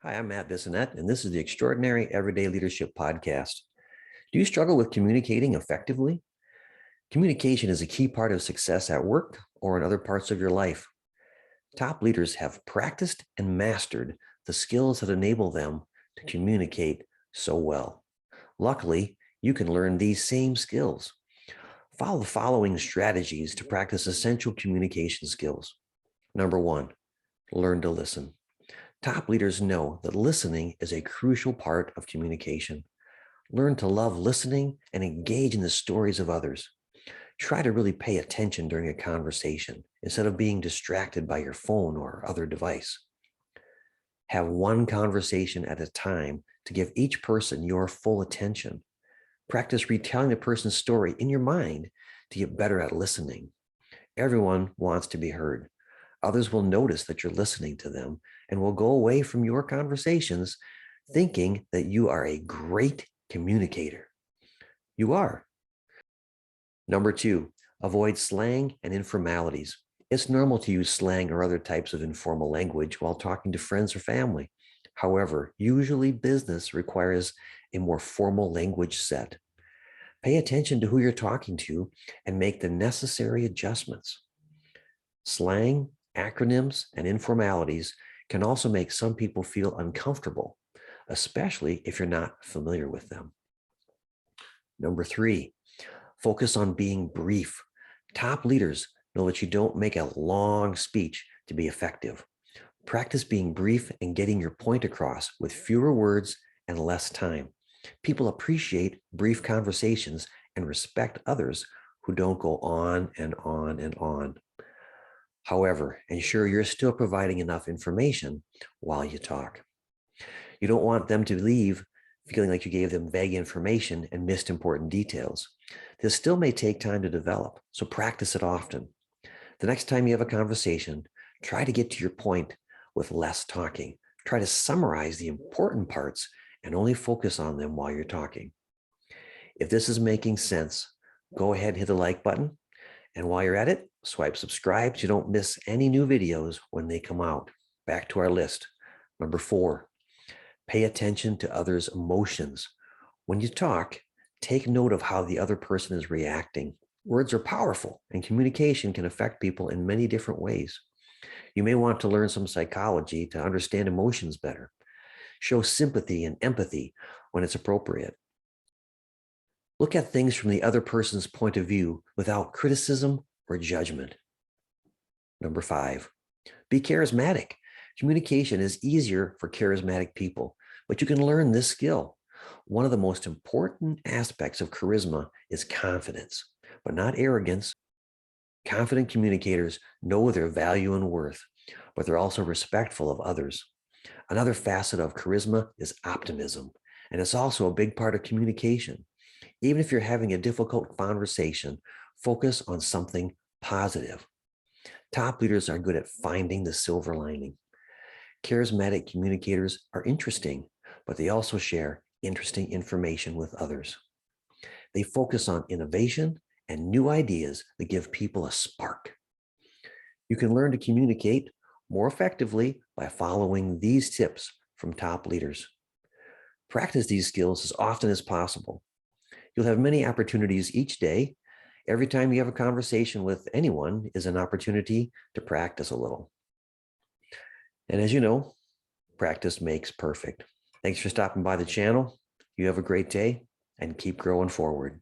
Hi, I'm Matt Bissonette, and this is the Extraordinary Everyday Leadership Podcast. Do you struggle with communicating effectively? Communication is a key part of success at work or in other parts of your life. Top leaders have practiced and mastered the skills that enable them to communicate so well. Luckily, you can learn these same skills. Follow the following strategies to practice essential communication skills. Number one, learn to listen. Top leaders know that listening is a crucial part of communication. Learn to love listening and engage in the stories of others. Try to really pay attention during a conversation instead of being distracted by your phone or other device. Have one conversation at a time to give each person your full attention. Practice retelling a person's story in your mind to get better at listening. Everyone wants to be heard. Others will notice that you're listening to them and will go away from your conversations thinking that you are a great communicator. You are. Number two, avoid slang and informalities. It's normal to use slang or other types of informal language while talking to friends or family. However, usually business requires a more formal language set. Pay attention to who you're talking to and make the necessary adjustments. Slang, acronyms, and informalities can also make some people feel uncomfortable, especially if you're not familiar with them. Number three, focus on being brief. Top leaders know that you don't make a long speech to be effective. Practice being brief and getting your point across with fewer words and less time. People appreciate brief conversations and respect others who don't go on and on and on. However, ensure you're still providing enough information while you talk. You don't want them to leave feeling like you gave them vague information and missed important details. This still may take time to develop, so practice it often. The next time you have a conversation, try to get to your point with less talking. Try to summarize the important parts and only focus on them while you're talking. If this is making sense, go ahead and hit the like button. And while you're at it, swipe subscribe so you don't miss any new videos when they come out. Back to our list. Number four, pay attention to others' emotions. When you talk, take note of how the other person is reacting. Words are powerful, and communication can affect people in many different ways. You may want to learn some psychology to understand emotions better. Show sympathy and empathy when it's appropriate. Look at things from the other person's point of view without criticism or judgment. Number five, be charismatic. Communication is easier for charismatic people, but you can learn this skill. One of the most important aspects of charisma is confidence, but not arrogance. Confident communicators know their value and worth, but they're also respectful of others. Another facet of charisma is optimism, and it's also a big part of communication. Even if you're having a difficult conversation, focus on something positive. Top leaders are good at finding the silver lining. Charismatic communicators are interesting, but they also share interesting information with others. They focus on innovation and new ideas that give people a spark. You can learn to communicate more effectively by following these tips from top leaders. Practice these skills as often as possible. You'll have many opportunities each day. Every time you have a conversation with anyone is an opportunity to practice a little. And as you know, practice makes perfect. Thanks for stopping by the channel. You have a great day and keep growing forward.